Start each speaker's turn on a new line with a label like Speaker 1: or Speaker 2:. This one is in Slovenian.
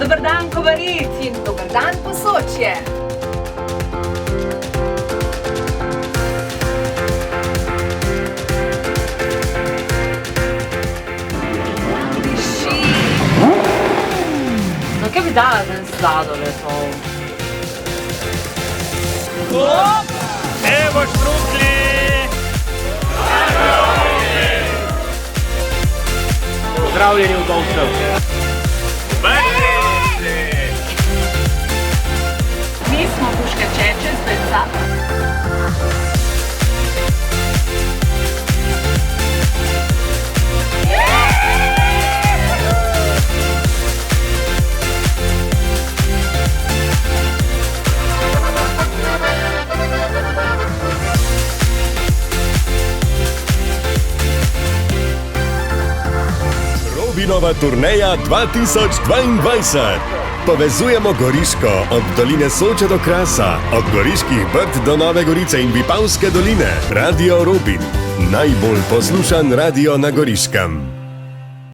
Speaker 1: Dober dan, Kobarid, in dober dan, Posočje. Diši. No, kaj bi dala za en sladoled?
Speaker 2: Evo štrukli! Pozdravljeni v Domstev.
Speaker 1: Mi smo Puška Čeče z Belca.
Speaker 3: Robinova turneja 2022. Povezujemo Goriško od doline Soče do Krasa, od Goriških Brd do Nove Gorice in Vipavske doline. Radio Robin, najbolj poslušan radio na Goriškem.